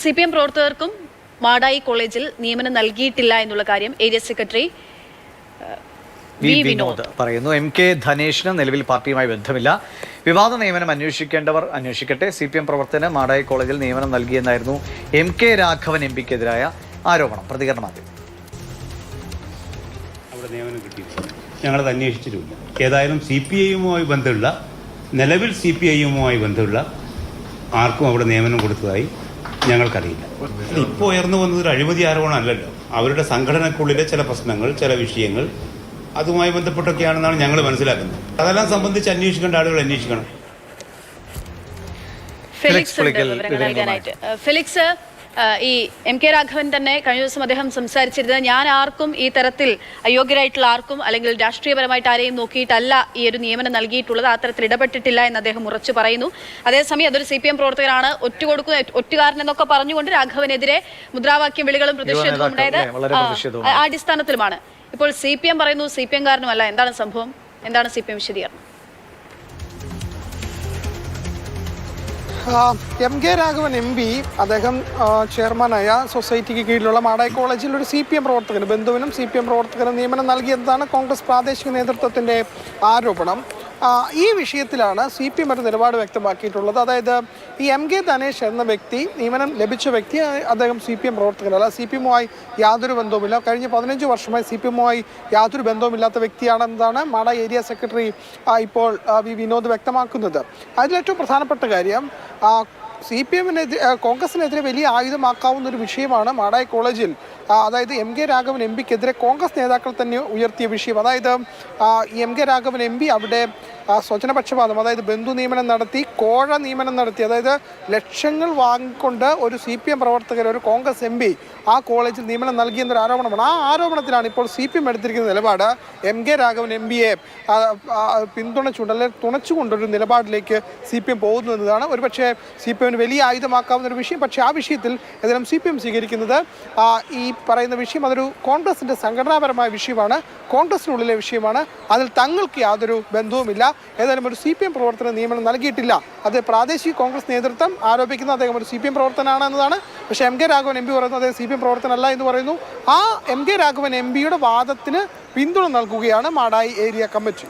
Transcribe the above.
CPM പ്രവർത്തകർക്കും മാടായി കോളേജിൽ നിയമനം നൽകിയിട്ടില്ല എന്നുള്ള കാര്യം ഏരിയ സെക്രട്ടറി വി വിനോദ് പറയുന്നു. MK ധനേഷിന് നിലവിൽ പാർട്ടിയുമായി ബന്ധമില്ല. വിവാദ നിയമനം അന്വേഷിക്കേണ്ടവർ അന്വേഷിക്കട്ടെ. CPM പ്രവർത്തകന് മാടായി കോളേജിൽ നിയമനം നൽകിയെന്നായിരുന്നു MK രാഘവൻ MPക്കെതിരായ ആരോപണം. പ്രതികരണമാക്കി. അവിടെ നിയമനം കിട്ടിയിട്ടില്ല, ഞങ്ങളത് അന്വേഷിച്ചിട്ടുമില്ല. ഏതായാലും CPIയുമായി ബന്ധമുള്ള നിലവിൽ CPIയുമായി ബന്ധമുള്ള ആർക്കും അവിടെ നിയമനം കൊടുത്തതായി ഞങ്ങൾക്കറിയില്ല. ഇപ്പോൾ ഉയർന്നു വന്നത് ഒരു അഴിമതി ആരോപണം അല്ലല്ലോ. അവരുടെ സംഘടനക്കുള്ളിലെ ചില പ്രശ്നങ്ങൾ, ചില വിഷയങ്ങൾ അതുമായി ബന്ധപ്പെട്ടൊക്കെയാണെന്നാണ് ഞങ്ങൾ മനസ്സിലാക്കുന്നത്. അതെല്ലാം സംബന്ധിച്ച് അന്വേഷിക്കേണ്ട ആളുകൾ അന്വേഷിക്കണം. ഫെലിക്സ്, ഈ MK രാഘവൻ തന്നെ കഴിഞ്ഞ ദിവസം അദ്ദേഹം സംസാരിച്ചിരുന്നത് ഞാൻ ആർക്കും ഈ തരത്തിൽ അയോഗ്യരായിട്ടുള്ള ആർക്കും അല്ലെങ്കിൽ രാഷ്ട്രീയപരമായിട്ട് ആരെയും നോക്കിയിട്ടല്ല ഈ ഒരു നിയമനം നൽകിയിട്ടുള്ളത്, ആ തരത്തിൽ ഇടപെട്ടിട്ടില്ല എന്ന് അദ്ദേഹം ഉറച്ചു പറയുന്നു. അതേസമയം അതൊരു CPM പ്രവർത്തകരാണ്, ഒറ്റുകാരൻ എന്നൊക്കെ പറഞ്ഞുകൊണ്ട് രാഘവനെതിരെ മുദ്രാവാക്യം വിളികളും പ്രതിഷേധവും ഉണ്ടായത് ആ അടിസ്ഥാനത്തിലുമാണ്. ഇപ്പോൾ CPM പറയുന്നു CPM കാരനുമല്ല. എന്താണ് സംഭവം? എന്താണ് CPM വിശദീകരണം? MK രാഘവൻ MP അദ്ദേഹം ചെയർമാനായ സൊസൈറ്റിക്ക് കീഴിലുള്ള മാടായി കോളേജിൽ ഒരു CPM പ്രവർത്തകന് ബന്ധുവിനും CPM പ്രവർത്തകനും നിയമനം നൽകിയതാണ് കോൺഗ്രസ് പ്രാദേശിക നേതൃത്വത്തിൻ്റെ ആരോപണം. ഈ വിഷയത്തിലാണ് CPM ഒരു നിലപാട് വ്യക്തമാക്കിയിട്ടുള്ളത്. അതായത് ഈ MK ധനേഷ് എന്ന വ്യക്തി, നിയമനം ലഭിച്ച വ്യക്തി, അദ്ദേഹം CPM പ്രവർത്തകനല്ല, CPMുമായി യാതൊരു ബന്ധവുമില്ല. കഴിഞ്ഞ 15 വർഷമായി CPMുമായി യാതൊരു ബന്ധവുമില്ലാത്ത വ്യക്തിയാണെന്നതാണ് മാടായി ഏരിയ സെക്രട്ടറി ഇപ്പോൾ വി വിനോദ് വ്യക്തമാക്കുന്നത്. അതിലേറ്റവും പ്രധാനപ്പെട്ട കാര്യം കോൺഗ്രസിനെതിരെ വലിയ ആയുധമാക്കാവുന്ന ഒരു വിഷയമാണ് മാടായി കോളേജിൽ അതായത് MK രാഘവൻ MPക്കെതിരെ കോൺഗ്രസ് നേതാക്കൾ തന്നെ ഉയർത്തിയ വിഷയം. അതായത് MK രാഘവൻ MP അവിടെ സ്വജനപക്ഷപാതം, അതായത് ബന്ധു നിയമനം നടത്തി, കോഴ നിയമനം നടത്തി, അതായത് ലക്ഷങ്ങൾ വാങ്ങിക്കൊണ്ട് ഒരു CPM പ്രവർത്തകർ, ഒരു കോൺഗ്രസ് MP ആ കോളേജിൽ നിയമനം നൽകിയെന്നൊരു ആരോപണമാണ്. ആ ആരോപണത്തിലാണ് ഇപ്പോൾ CPM എടുത്തിരിക്കുന്ന നിലപാട്. MK രാഘവൻ MPയെ പിന്തുണച്ചുകൊണ്ട് അല്ലെങ്കിൽ തുണച്ചുകൊണ്ടൊരു നിലപാടിലേക്ക് CPM പോകുന്നു എന്നതാണ് ഒരുപക്ഷെ CPMന് വലിയ ആയുധമാക്കാവുന്ന ഒരു വിഷയം. പക്ഷേ ആ വിഷയത്തിൽ ഏതായാലും CPM സ്വീകരിക്കുന്നത് ഈ പറയുന്ന വിഷയം അതൊരു കോൺഗ്രസിൻ്റെ സംഘടനാപരമായ വിഷയമാണ്, കോൺഗ്രസിനുള്ളിലെ വിഷയമാണ്, അതിൽ തങ്ങൾക്ക് യാതൊരു ബന്ധവുമില്ല. ഏതായാലും ഒരു CPM പ്രവർത്തന നിയമനം നൽകിയിട്ടില്ല. അത് പ്രാദേശിക കോൺഗ്രസ് നേതൃത്വം ആരോപിക്കുന്നത് അദ്ദേഹം ഒരു CPM പ്രവർത്തനമാണ് എന്നതാണ്. പക്ഷേ MK രാഘവൻ MP പറയുന്നത് അദ്ദേഹം CPM പ്രവർത്തനമല്ല എന്ന് പറയുന്നു. ആ MK രാഘവൻ MPയുടെ വാദത്തിന് പിന്തുണ നൽകുകയാണ് മാടായി ഏരിയ കമ്മിറ്റി.